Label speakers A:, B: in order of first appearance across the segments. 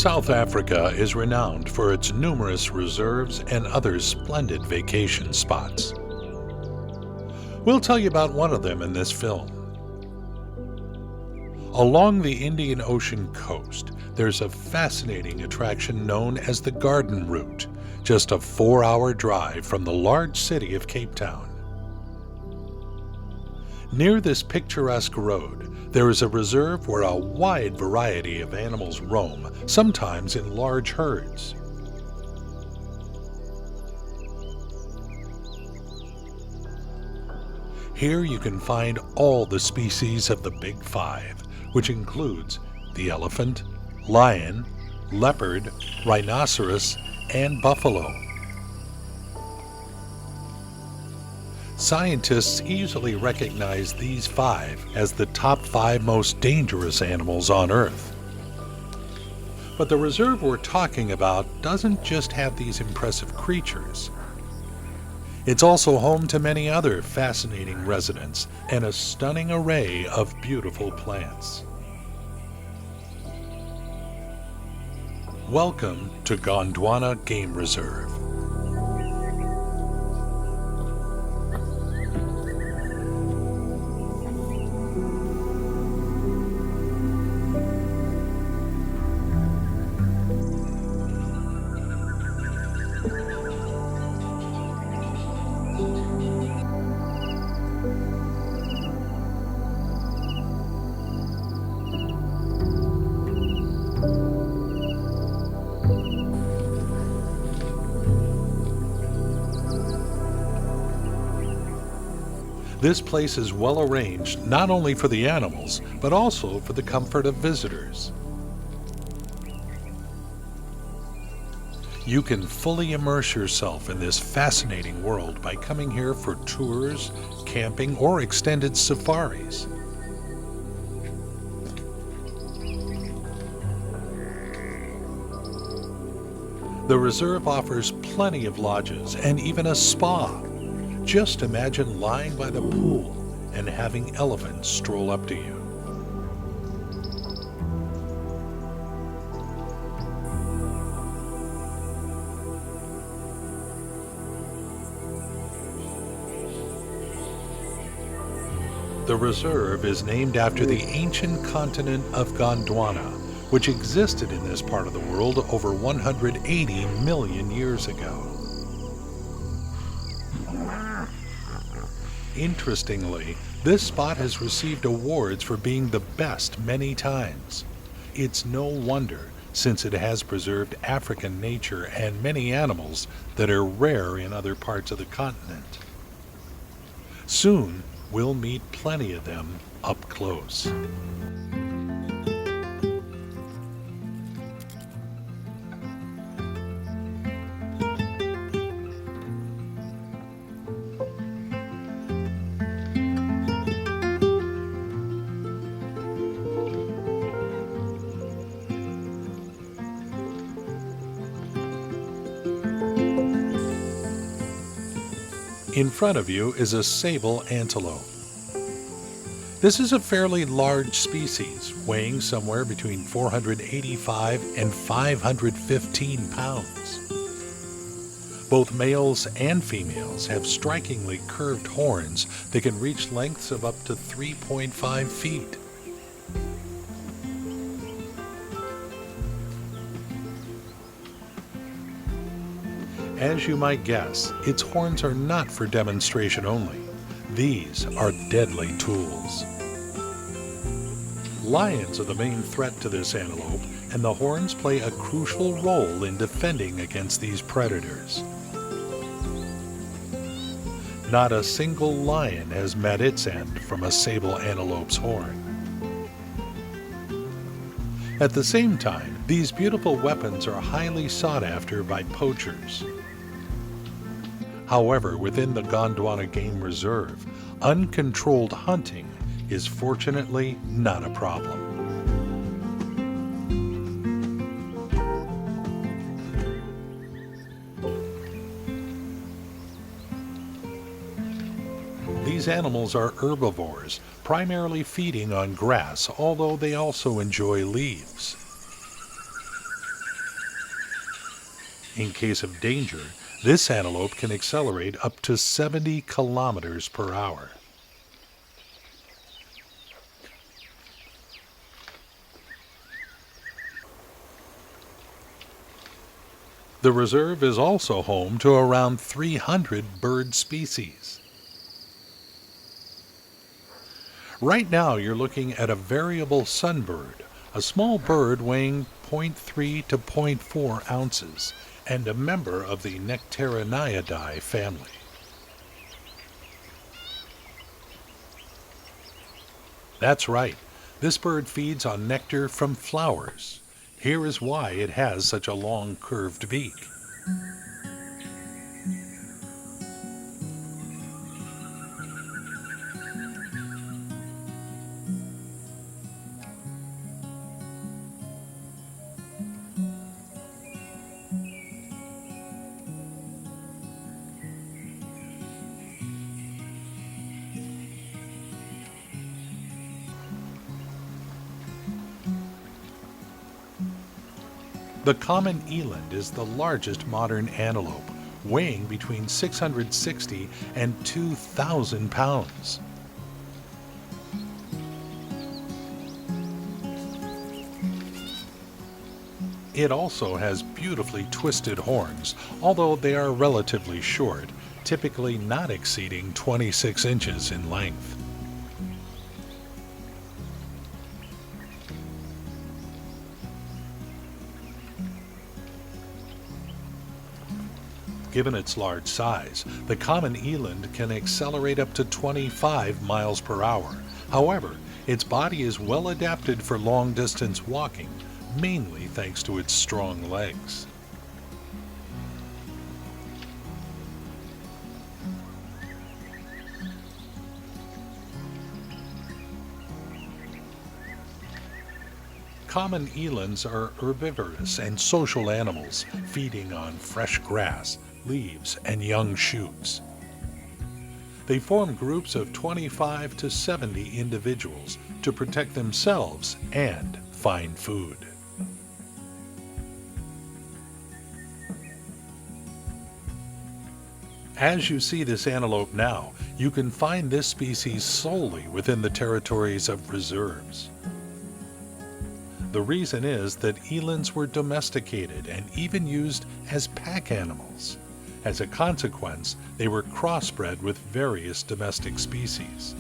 A: South Africa is renowned for its numerous reserves and other splendid vacation spots. We'll tell you about one of them in this film. Along the Indian Ocean coast, there's a fascinating attraction known as the Garden Route, just a 4-hour drive from the large city of Cape Town. Near this picturesque road, there is a reserve where a wide variety of animals roam, sometimes in large herds. Here you can find all the species of the Big Five, which includes the elephant, lion, leopard, rhinoceros, and buffalo. Scientists easily recognize these 5 as the top 5 most dangerous animals on Earth. But the reserve we're talking about doesn't just have these impressive creatures. It's also home to many other fascinating residents and a stunning array of beautiful plants. Welcome to Gondwana Game Reserve. This place is well arranged not only for the animals, but also for the comfort of visitors. You can fully immerse yourself in this fascinating world by coming here for tours, camping, or extended safaris. The reserve offers plenty of lodges and even a spa. Just imagine lying by the pool and having elephants stroll up to you. The reserve is named after the ancient continent of Gondwana, which existed in this part of the world over 180 million years ago. Interestingly, this spot has received awards for being the best many times. It's no wonder, since it has preserved African nature and many animals that are rare in other parts of the continent. Soon, we'll meet plenty of them up close. In front of you is a sable antelope. This is a fairly large species, weighing somewhere between 485 and 515 pounds. Both males and females have strikingly curved horns that can reach lengths of up to 3.5 feet. As you might guess, its horns are not for demonstration only. These are deadly tools. Lions are the main threat to this antelope, and the horns play a crucial role in defending against these predators. Not a single lion has met its end from a sable antelope's horn. At the same time, these beautiful weapons are highly sought after by poachers. However, within the Gondwana Game Reserve, uncontrolled hunting is fortunately not a problem. These animals are herbivores, primarily feeding on grass, although they also enjoy leaves. In case of danger, this antelope can accelerate up to 70 kilometers per hour. The reserve is also home to around 300 bird species. Right now you're looking at a variable sunbird, a small bird weighing 0.3 to 0.4 ounces, and a member of the Nectarinidae family. That's right, this bird feeds on nectar from flowers. Here is why it has such a long curved beak. The common eland is the largest modern antelope, weighing between 660 and 2,000 pounds. It also has beautifully twisted horns, although they are relatively short, typically not exceeding 26 inches in length. Given its large size, the common eland can accelerate up to 25 miles per hour. However, its body is well adapted for long-distance walking, mainly thanks to its strong legs. Common elands are herbivorous and social animals, feeding on fresh grass, leaves, and young shoots. They form groups of 25 to 70 individuals to protect themselves and find food. As you see this antelope now, you can find this species solely within the territories of reserves. The reason is that elands were domesticated and even used as pack animals. As a consequence, they were crossbred with various domestic species.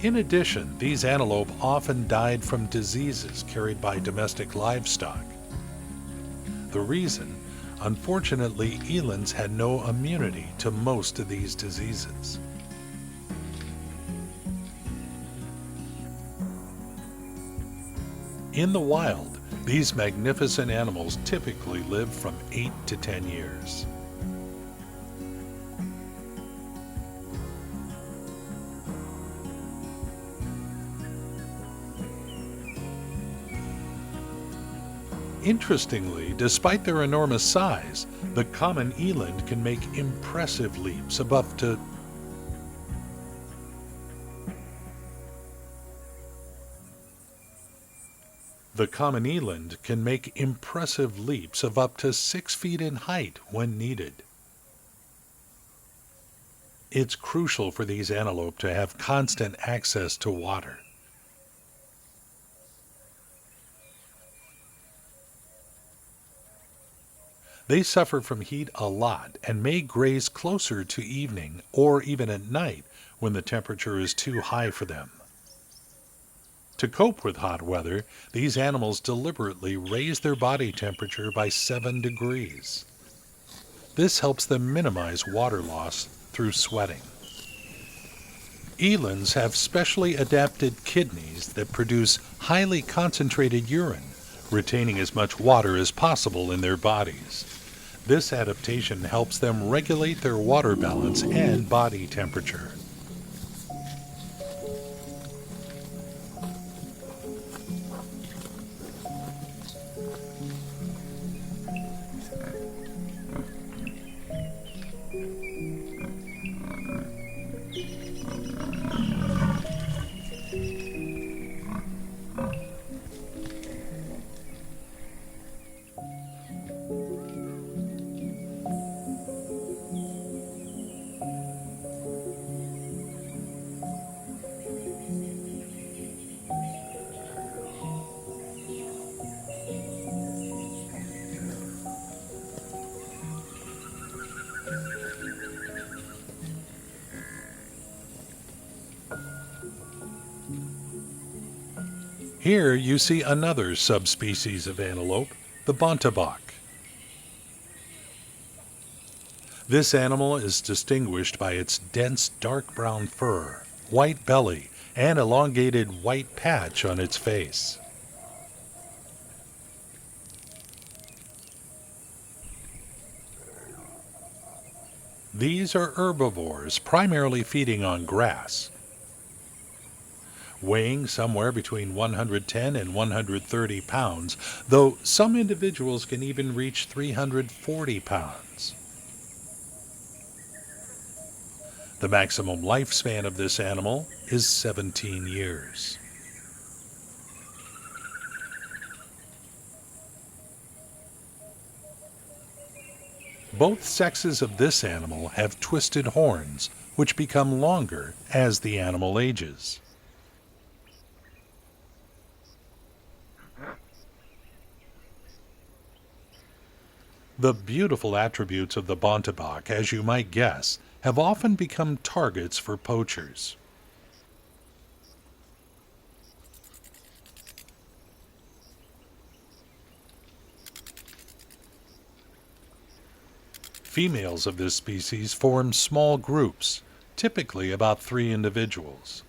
A: In addition, these antelope often died from diseases carried by domestic livestock. The reason, unfortunately, elands had no immunity to most of these diseases. In the wild, these magnificent animals typically live from 8 to 10 years. Interestingly, despite their enormous size, the common eland can make impressive leaps of up to The common eland can make impressive leaps of up to 6 feet in height when needed. It's crucial for these antelope to have constant access to water. They suffer from heat a lot and may graze closer to evening or even at night when the temperature is too high for them. To cope with hot weather, these animals deliberately raise their body temperature by 7 degrees. This helps them minimize water loss through sweating. Elands have specially adapted kidneys that produce highly concentrated urine, retaining as much water as possible in their bodies. This adaptation helps them regulate their water balance and body temperature. Here you see another subspecies of antelope, the Bontebok. This animal is distinguished by its dense dark brown fur, white belly, and elongated white patch on its face. These are herbivores, primarily feeding on grass. Weighing somewhere between 110 and 130 pounds, though some individuals can even reach 340 pounds. The maximum lifespan of this animal is 17 years. Both sexes of this animal have twisted horns, which become longer as the animal ages. The beautiful attributes of the Bontebok, as you might guess, have often become targets for poachers. Females of this species form small groups, typically about 3 individuals.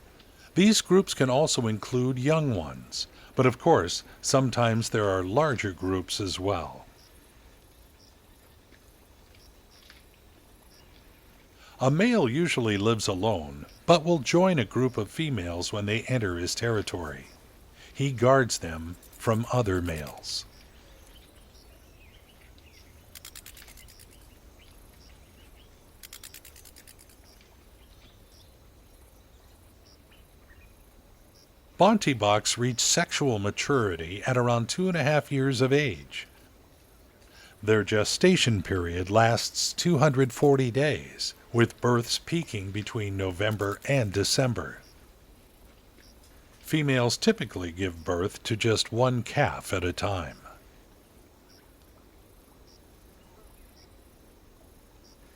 A: These groups can also include young ones, but of course, sometimes there are larger groups as well. A male usually lives alone, but will join a group of females when they enter his territory. He guards them from other males. Bonteboks reach sexual maturity at around 2.5 years of age. Their gestation period lasts 240 days, with births peaking between November and December. Females typically give birth to just 1 calf at a time.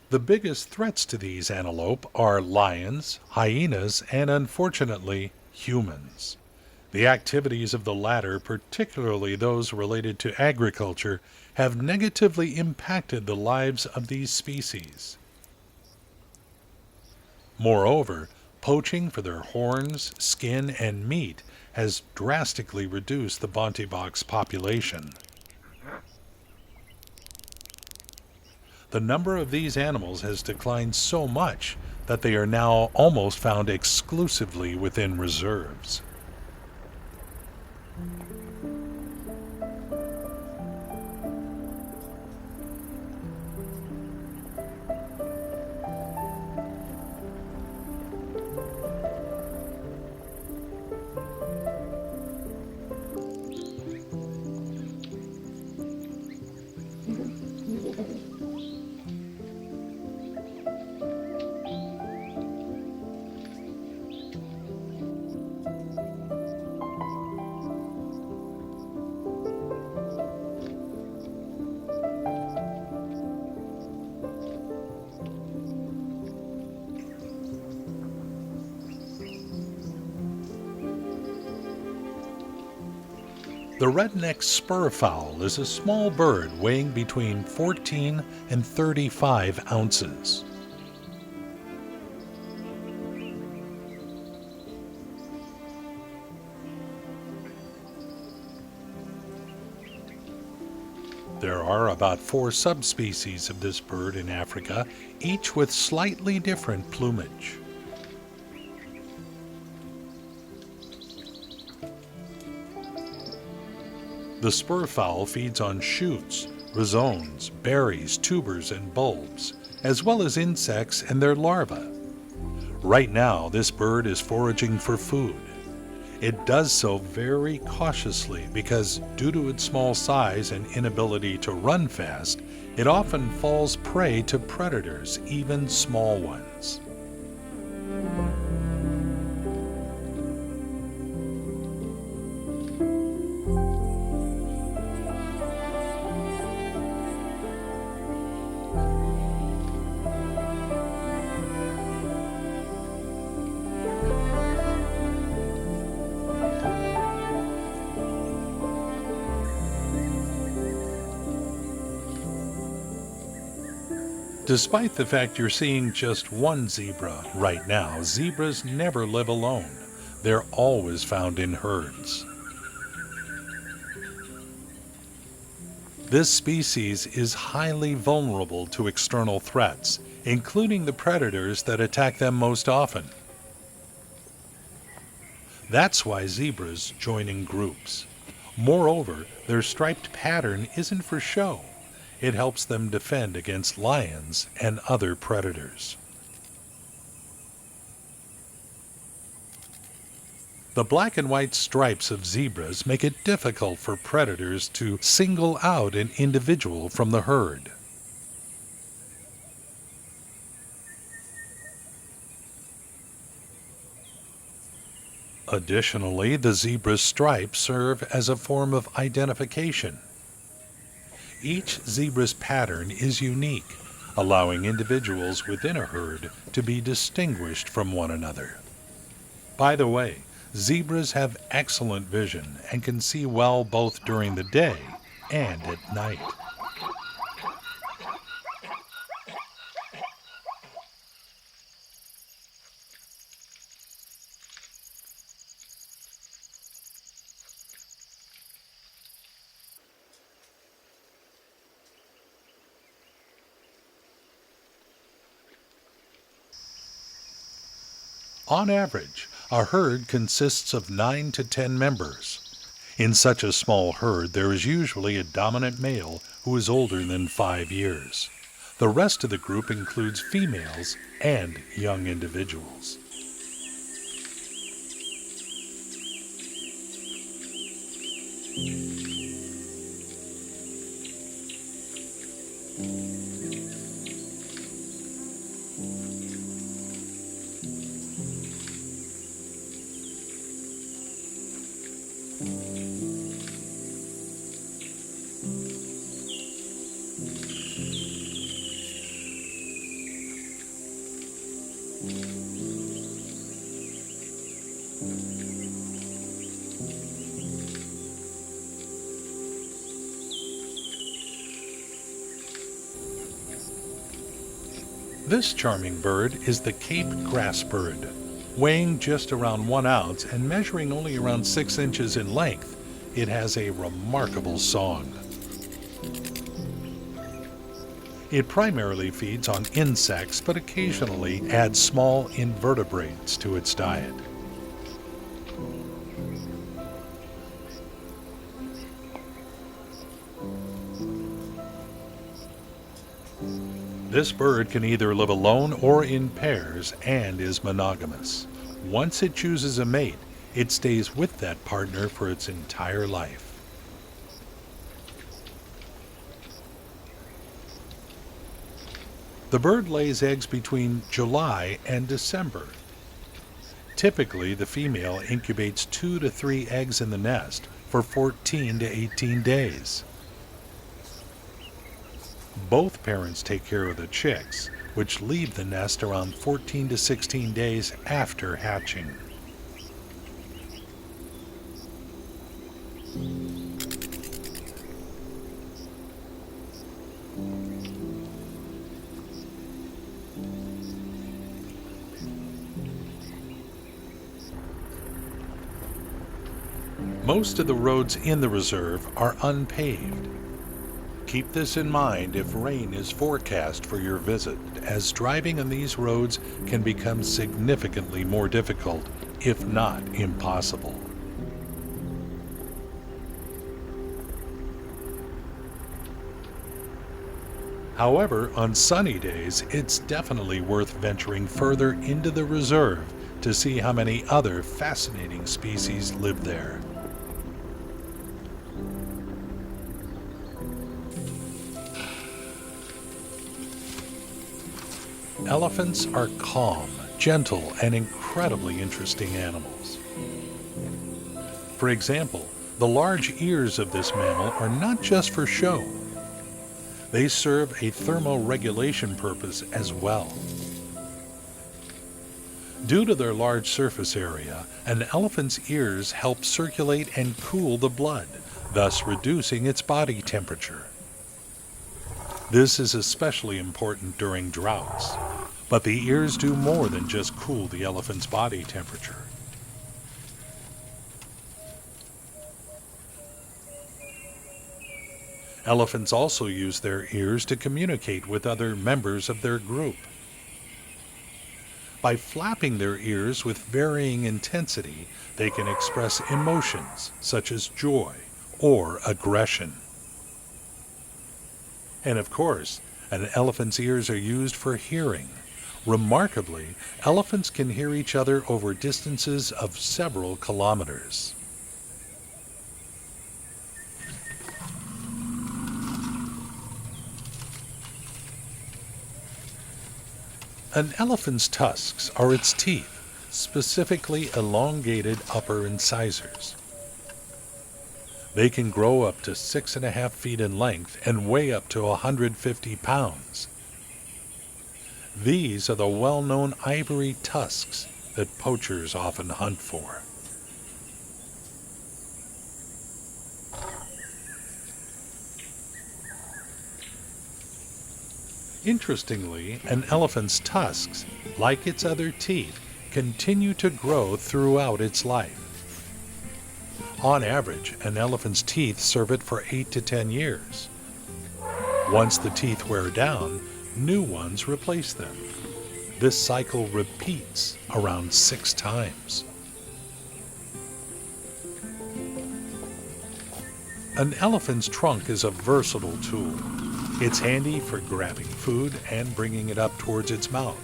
A: The biggest threats to these antelope are lions, hyenas, and unfortunately, humans. The activities of the latter, particularly those related to agriculture, have negatively impacted the lives of these species. Moreover, poaching for their horns, skin, and meat has drastically reduced the Bontebok's population. The number of these animals has declined so much that they are now almost found exclusively within reserves. The red-necked spurfowl is a small bird weighing between 14 and 35 ounces. There are about 4 subspecies of this bird in Africa, each with slightly different plumage. The spurfowl feeds on shoots, rhizomes, berries, tubers, and bulbs, as well as insects and their larvae. Right now, this bird is foraging for food. It does so very cautiously because, due to its small size and inability to run fast, it often falls prey to predators, even small ones. Despite the fact you're seeing just one zebra right now, zebras never live alone. They're always found in herds. This species is highly vulnerable to external threats, including the predators that attack them most often. That's why zebras join in groups. Moreover, their striped pattern isn't for show. It helps them defend against lions and other predators. The black and white stripes of zebras make it difficult for predators to single out an individual from the herd. Additionally, the zebra's stripes serve as a form of identification. Each zebra's pattern is unique, allowing individuals within a herd to be distinguished from one another. By the way, zebras have excellent vision and can see well both during the day and at night. On average, a herd consists of 9 to 10 members. In such a small herd, there is usually a dominant male who is older than 5 years. The rest of the group includes females and young individuals. This charming bird is the Cape grassbird. Weighing just around 1 ounce and measuring only around 6 inches in length, it has a remarkable song. It primarily feeds on insects, but occasionally adds small invertebrates to its diet. This bird can either live alone or in pairs and is monogamous. Once it chooses a mate, it stays with that partner for its entire life. The bird lays eggs between July and December. Typically, the female incubates 2 to 3 eggs in the nest for 14 to 18 days. Both parents take care of the chicks, which leave the nest around 14 to 16 days after hatching. Most of the roads in the reserve are unpaved. Keep this in mind if rain is forecast for your visit, as driving on these roads can become significantly more difficult, if not impossible. However, on sunny days, it's definitely worth venturing further into the reserve to see how many other fascinating species live there. Elephants are calm, gentle, and incredibly interesting animals. For example, the large ears of this mammal are not just for show. They serve a thermoregulation purpose as well. Due to their large surface area, an elephant's ears help circulate and cool the blood, thus reducing its body temperature. This is especially important during droughts, but the ears do more than just cool the elephant's body temperature. Elephants also use their ears to communicate with other members of their group. By flapping their ears with varying intensity, they can express emotions such as joy or aggression. And of course, an elephant's ears are used for hearing. Remarkably, elephants can hear each other over distances of several kilometers. An elephant's tusks are its teeth, specifically elongated upper incisors. They can grow up to 6.5 feet in length and weigh up to 150 pounds. These are the well-known ivory tusks that poachers often hunt for. Interestingly, an elephant's tusks, like its other teeth, continue to grow throughout its life. On average, an elephant's teeth serve it for 8 to 10 years. Once the teeth wear down, new ones replace them. This cycle repeats around 6 times. An elephant's trunk is a versatile tool. It's handy for grabbing food and bringing it up towards its mouth.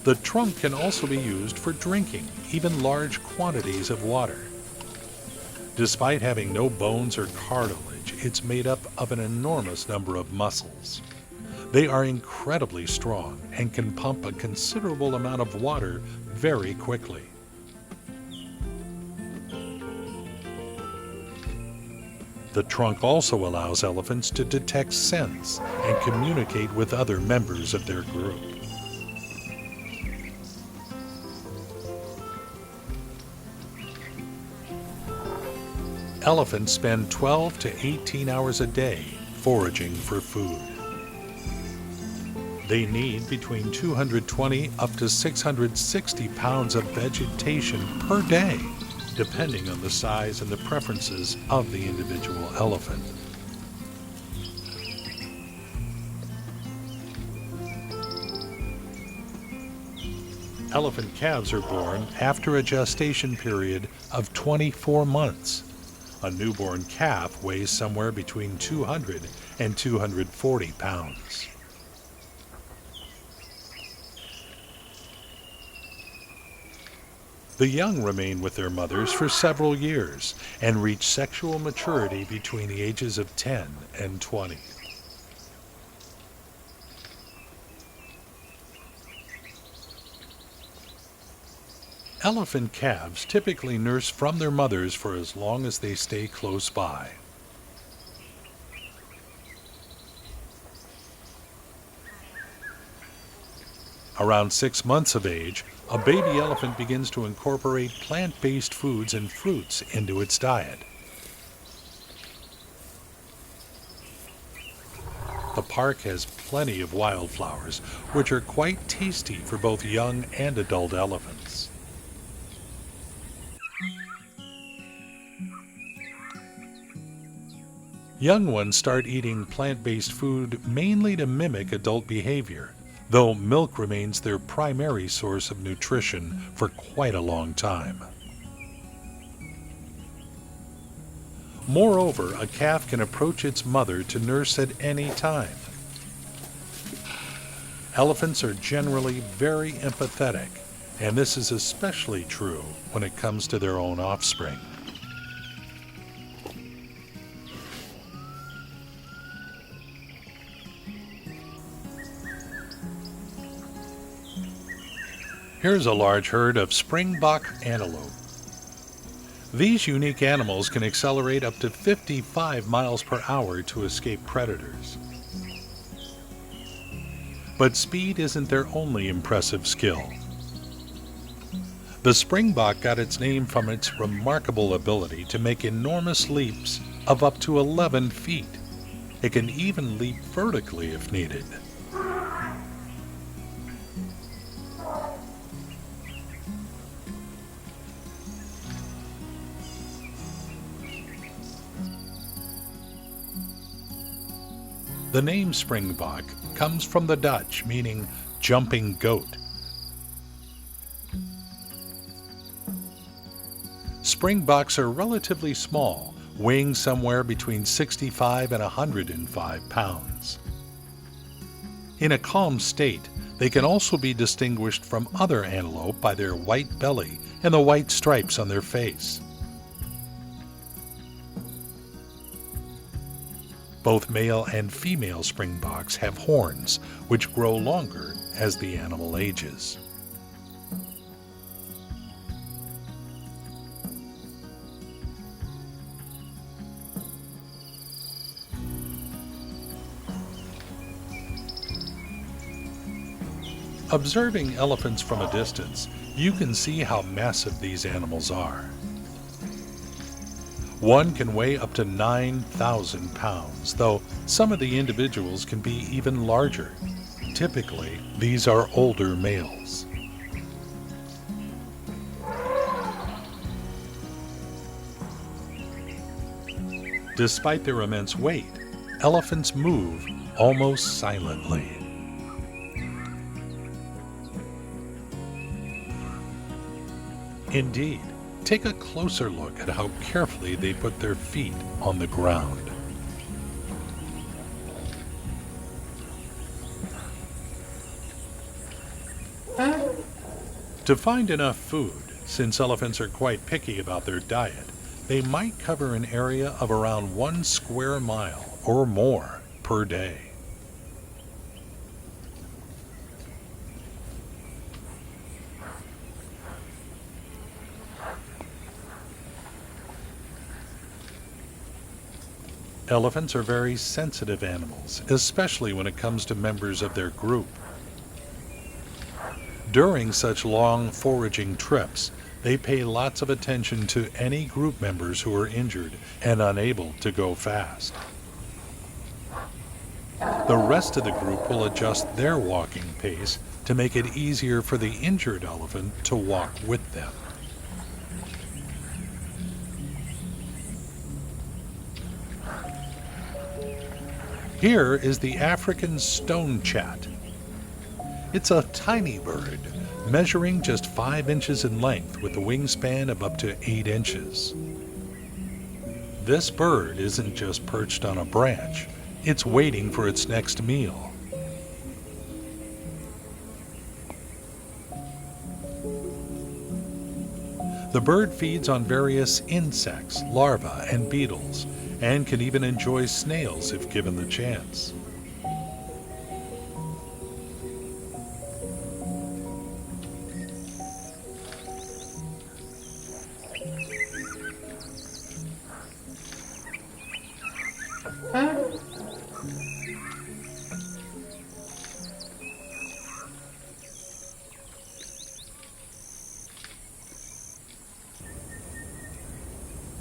A: The trunk can also be used for drinking, even large quantities of water. Despite having no bones or cartilage, it's made up of an enormous number of muscles. They are incredibly strong and can pump a considerable amount of water very quickly. The trunk also allows elephants to detect scents and communicate with other members of their group. Elephants spend 12 to 18 hours a day foraging for food. They need between 220 up to 660 pounds of vegetation per day, depending on the size and the preferences of the individual elephant. Elephant calves are born after a gestation period of 24 months. A newborn calf weighs somewhere between 200 and 240 pounds. The young remain with their mothers for several years and reach sexual maturity between the ages of 10 and 20. Elephant calves typically nurse from their mothers for as long as they stay close by. Around 6 months of age, a baby elephant begins to incorporate plant-based foods and fruits into its diet. The park has plenty of wildflowers, which are quite tasty for both young and adult elephants. Young ones start eating plant-based food mainly to mimic adult behavior, though milk remains their primary source of nutrition for quite a long time. Moreover, a calf can approach its mother to nurse at any time. Elephants are generally very empathetic, and this is especially true when it comes to their own offspring. Here's a large herd of Springbok antelope. These unique animals can accelerate up to 55 miles per hour to escape predators. But speed isn't their only impressive skill. The Springbok got its name from its remarkable ability to make enormous leaps of up to 11 feet, It can even leap vertically if needed. The name Springbok comes from the Dutch, meaning jumping goat. Springboks are relatively small, weighing somewhere between 65 and 105 pounds. In a calm state, they can also be distinguished from other antelope by their white belly and the white stripes on their face. Both male and female springboks have horns, which grow longer as the animal ages. Observing elephants from a distance, you can see how massive these animals are. One can weigh up to 9,000 pounds, though some of the individuals can be even larger. Typically, these are older males. Despite their immense weight, elephants move almost silently. Indeed, take a closer look at how carefully they put their feet on the ground. To find enough food, since elephants are quite picky about their diet, they might cover an area of around 1 square mile or more per day. Elephants are very sensitive animals, especially when it comes to members of their group. During such long foraging trips, they pay lots of attention to any group members who are injured and unable to go fast. The rest of the group will adjust their walking pace to make it easier for the injured elephant to walk with them. Here is the African Stonechat. It's a tiny bird, measuring just 5 inches in length with a wingspan of up to 8 inches. This bird isn't just perched on a branch, it's waiting for its next meal. The bird feeds on various insects, larvae, and beetles, and can even enjoy snails if given the chance.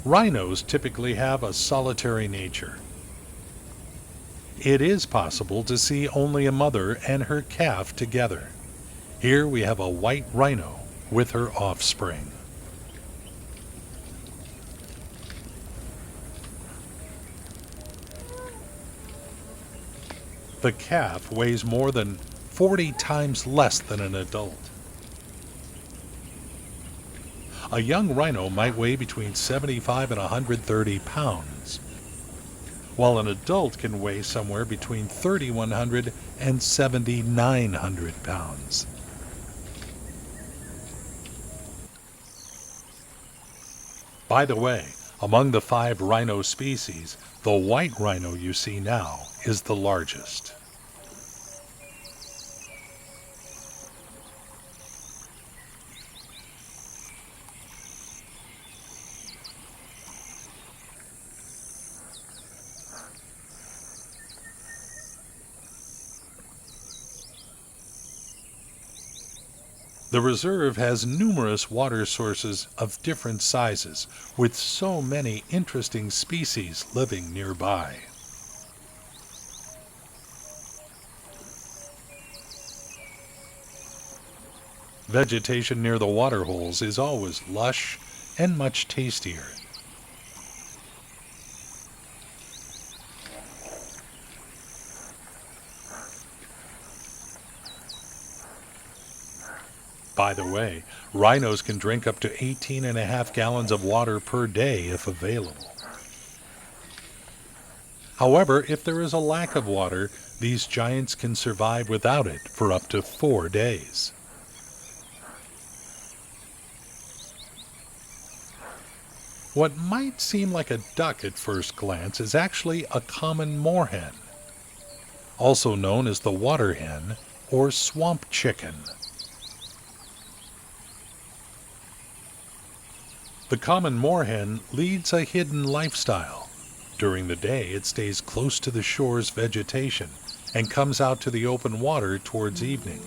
A: Rhinos typically have a solitary nature. It is possible to see only a mother and her calf together. Here we have a white rhino with her offspring. The calf weighs more than 40 times less than an adult. A young rhino might weigh between 75 and 130 pounds, while an adult can weigh somewhere between 3,100 and 7,900 pounds. By the way, among the 5 rhino species, the white rhino you see now is the largest. The reserve has numerous water sources of different sizes, with so many interesting species living nearby. Vegetation near the water holes is always lush and much tastier. By the way, rhinos can drink up to 18.5 gallons of water per day if available. However, if there is a lack of water, these giants can survive without it for up to 4 days. What might seem like a duck at first glance is actually a common moorhen, also known as the water hen or swamp chicken. The common moorhen leads a hidden lifestyle. During the day, it stays close to the shore's vegetation and comes out to the open water towards evening.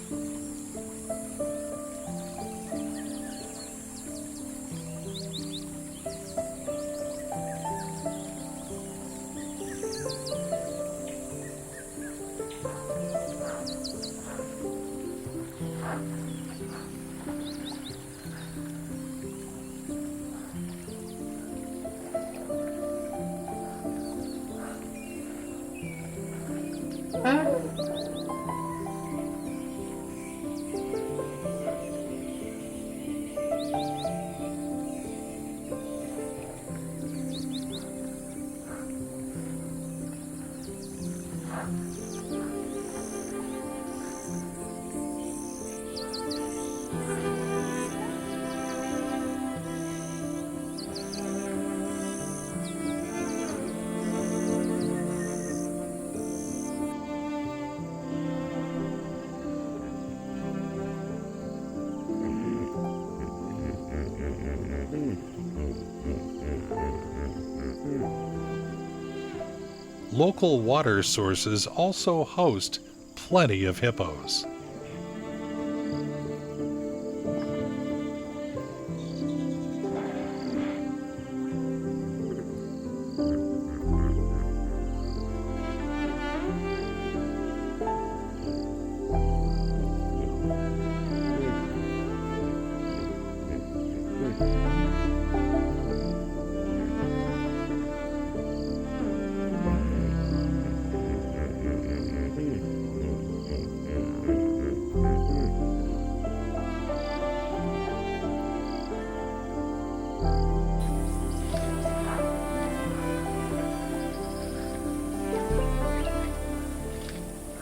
A: Local water sources also host plenty of hippos.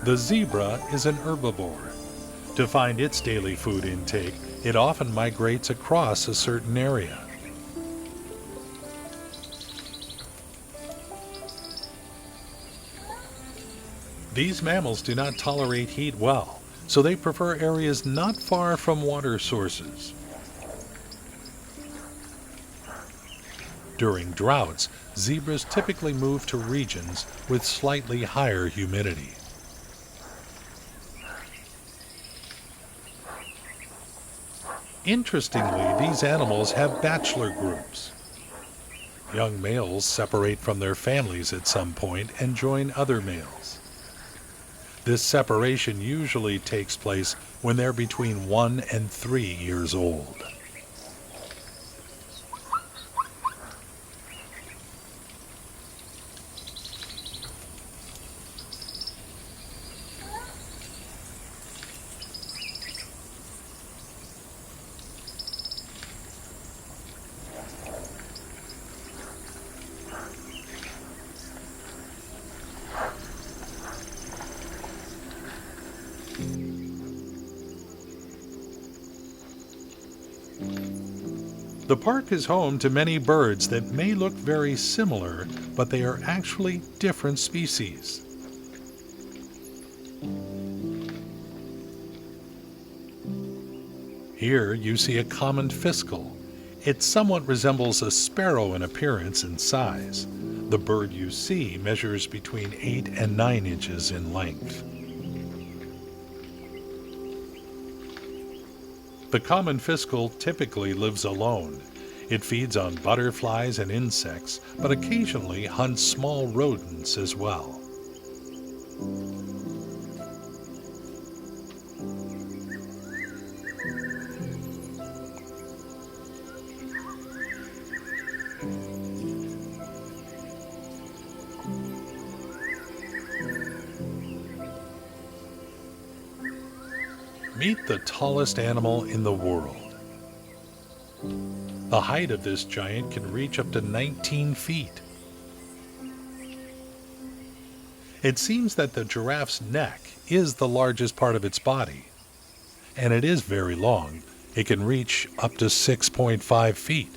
A: The zebra is an herbivore. To find its daily food intake, it often migrates across a certain area. These mammals do not tolerate heat well, so they prefer areas not far from water sources. During droughts, zebras typically move to regions with slightly higher humidity. Interestingly, these animals have bachelor groups. Young males separate from their families at some point and join other males. This separation usually takes place when they're between 1 and 3 years old. The park is home to many birds that may look very similar, but they are actually different species. Here you see a common fiscal. It somewhat resembles a sparrow in appearance and size. The bird you see measures between 8 and 9 inches in length. The common fiscal typically lives alone. It feeds on butterflies and insects, but occasionally hunts small rodents as well. Meet the tallest animal in the world. The height of this giant can reach up to 19 feet. It seems that the giraffe's neck is the largest part of its body, and it is very long. It can reach up to 6.5 feet.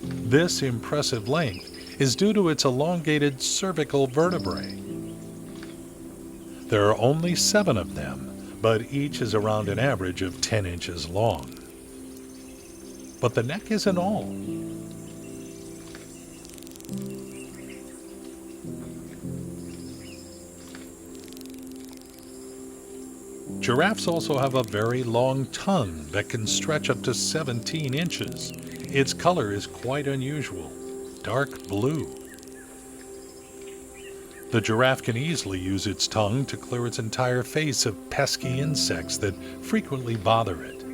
A: This impressive length is due to its elongated cervical vertebrae. There are only 7 of them, but each is around an average of 10 inches long. But the neck isn't all. Giraffes also have a very long tongue that can stretch up to 17 inches. Its color is quite unusual, dark blue. The giraffe can easily use its tongue to clear its entire face of pesky insects that frequently bother it.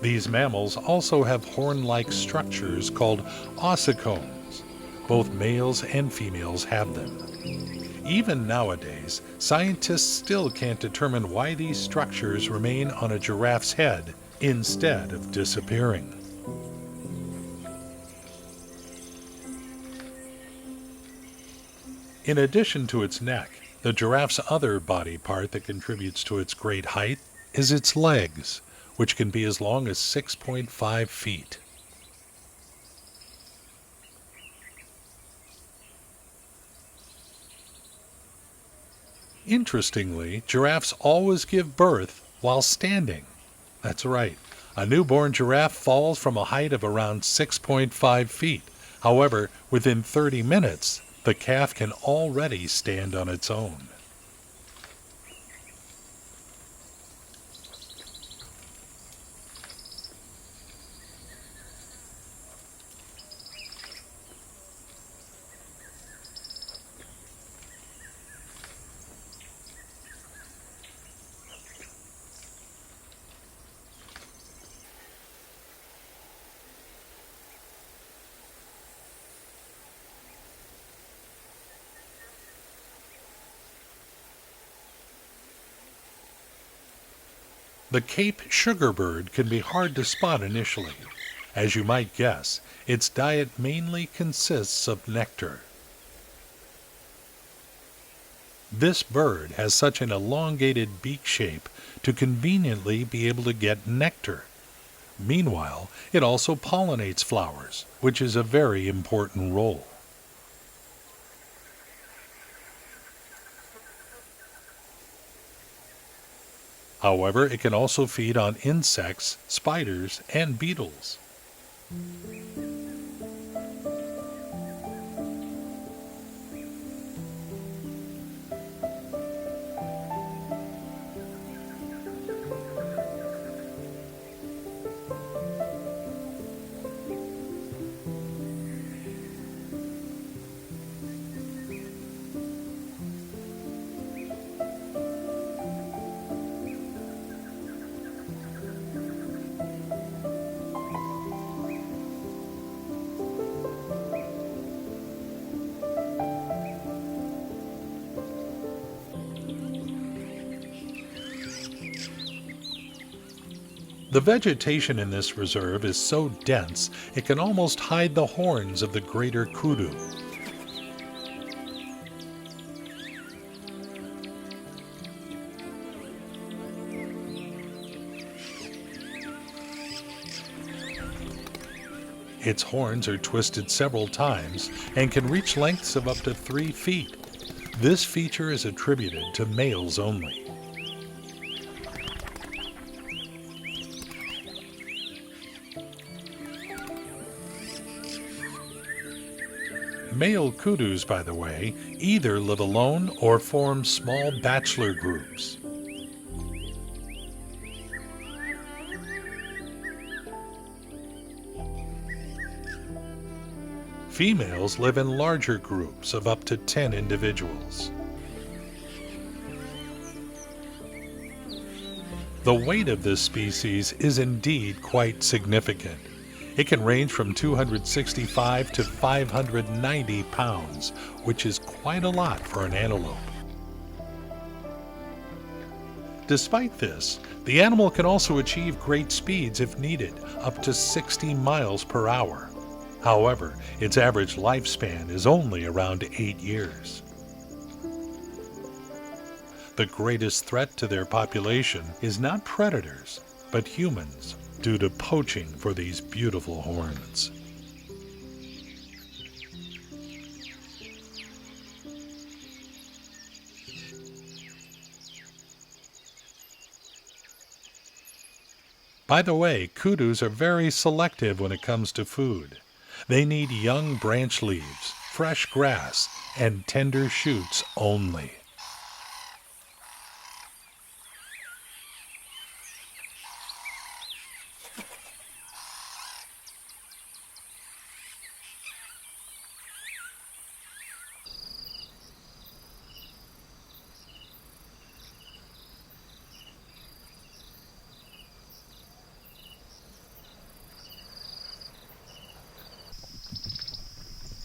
A: These mammals also have horn-like structures called ossicones. Both males and females have them. Even nowadays, scientists still can't determine why these structures remain on a giraffe's head instead of disappearing. In addition to its neck, the giraffe's other body part that contributes to its great height is its legs, which can be as long as 6.5 feet. Interestingly, giraffes always give birth while standing. That's right. A newborn giraffe falls from a height of around 6.5 feet. However, within 30 minutes, the calf can already stand on its own. The Cape sugarbird can be hard to spot initially. As you might guess, its diet mainly consists of nectar. This bird has such an elongated beak shape to conveniently be able to get nectar. Meanwhile, it also pollinates flowers, which is a very important role. However, it can also feed on insects, spiders, and beetles. The vegetation in this reserve is so dense it can almost hide the horns of the greater kudu. Its horns are twisted several times and can reach lengths of up to 3 feet. This feature is attributed to males only. Male kudus, by the way, either live alone or form small bachelor groups. Females live in larger groups of up to 10 individuals. The weight of this species is indeed quite significant. It can range from 265 to 590 pounds, which is quite a lot for an antelope. Despite this, the animal can also achieve great speeds if needed, up to 60 miles per hour. However, its average lifespan is only around 8 years. The greatest threat to their population is not predators, but humans, due to poaching for these beautiful horns. By the way, kudus are very selective when it comes to food. They need young branch leaves, fresh grass, and tender shoots only.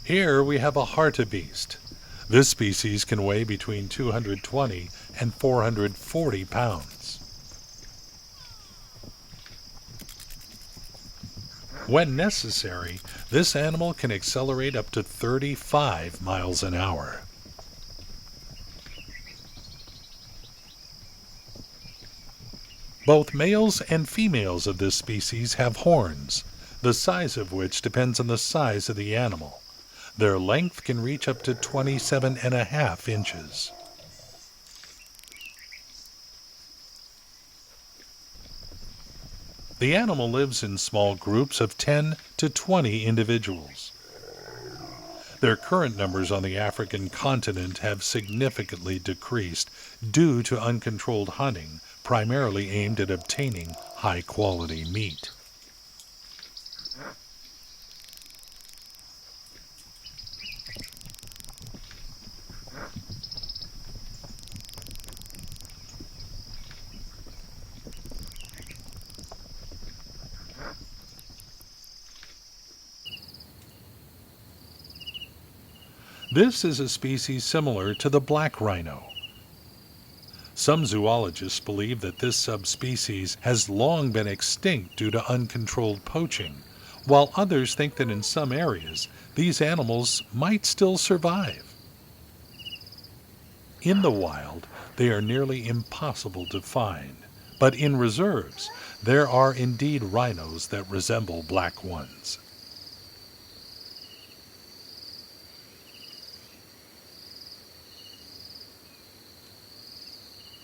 A: Here we have a Hartebeest. This species can weigh between 220 and 440 pounds. When necessary, this animal can accelerate up to 35 miles an hour. Both males and females of this species have horns, the size of which depends on the size of the animal. Their length can reach up to 27.5 inches. The animal lives in small groups of 10 to 20 individuals. Their current numbers on the African continent have significantly decreased due to uncontrolled hunting, primarily aimed at obtaining high-quality meat. This is a species similar to the black rhino. Some zoologists believe that this subspecies has long been extinct due to uncontrolled poaching, while others think that in some areas these animals might still survive. In the wild, they are nearly impossible to find, but in reserves there are indeed rhinos that resemble black ones.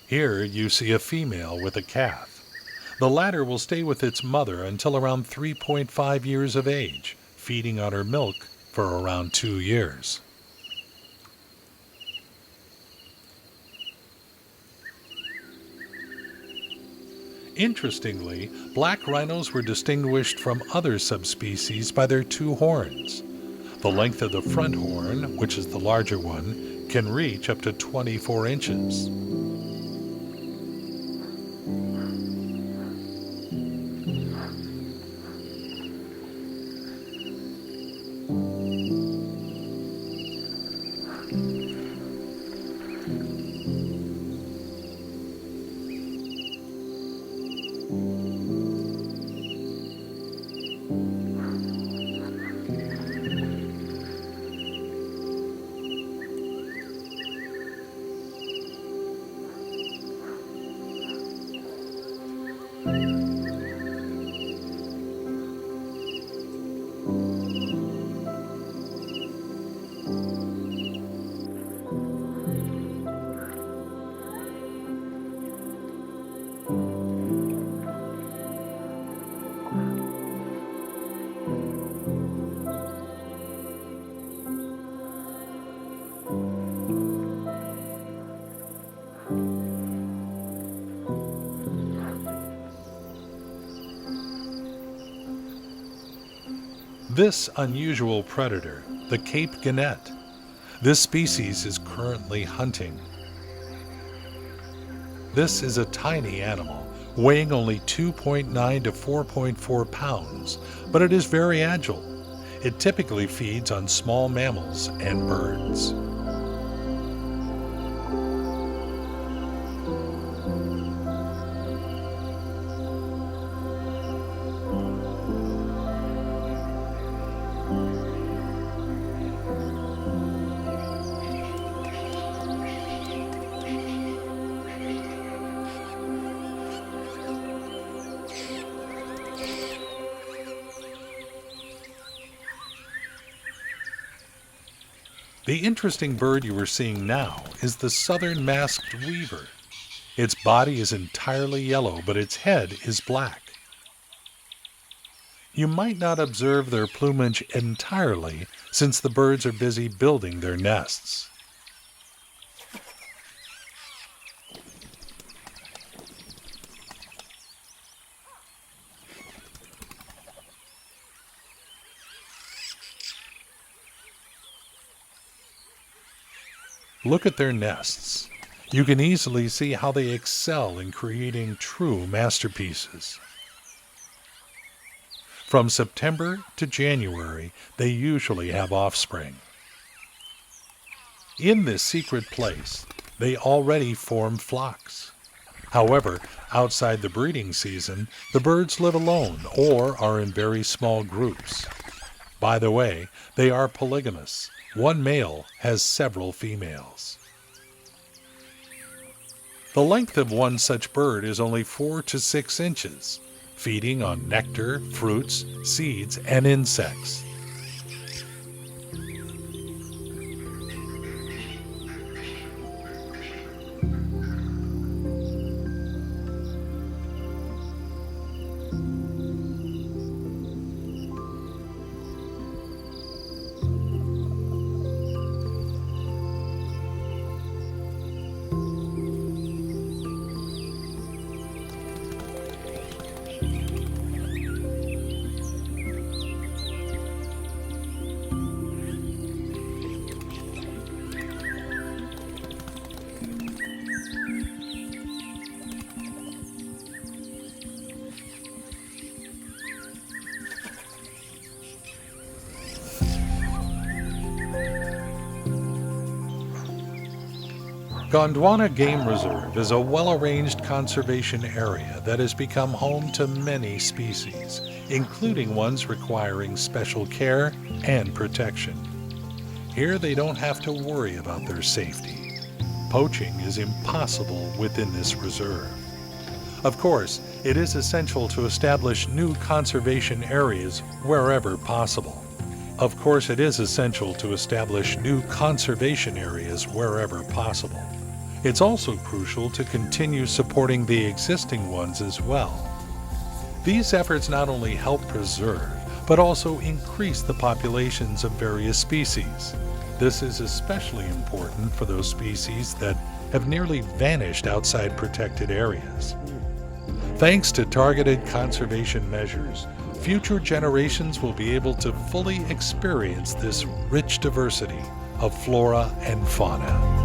A: Here you see a female with a calf. The latter will stay with its mother until around 3.5 years of age, feeding on her milk for around 2 years. Interestingly, black rhinos were distinguished from other subspecies by their 2 horns. The length of the front horn, which is the larger one, can reach up to 24 inches. This unusual predator, the Cape genet. This species is currently hunting. This is a tiny animal weighing only 2.9 to 4.4 pounds, but it is very agile. It typically feeds on small mammals and birds. The interesting bird you are seeing now is the southern masked weaver. Its body is entirely yellow, but its head is black. You might not observe their plumage entirely, since the birds are busy building their nests. Look at their nests. You can easily see how they excel in creating true masterpieces. From September to January, they usually have offspring. In this secret place, they already form flocks. However, outside the breeding season, the birds live alone or are in very small groups. By the way, they are polygamous. One male has several females. The length of one such bird is only 4 to 6 inches, feeding on nectar, fruits, seeds, and insects. Gondwana Game Reserve is a well-arranged conservation area that has become home to many species, including ones requiring special care and protection. Here they don't have to worry about their safety. Poaching is impossible within this reserve. Of course, it is essential to establish new conservation areas wherever possible. It's also crucial to continue supporting the existing ones as well. These efforts not only help preserve, but also increase the populations of various species. This is especially important for those species that have nearly vanished outside protected areas. Thanks to targeted conservation measures, future generations will be able to fully experience this rich diversity of flora and fauna.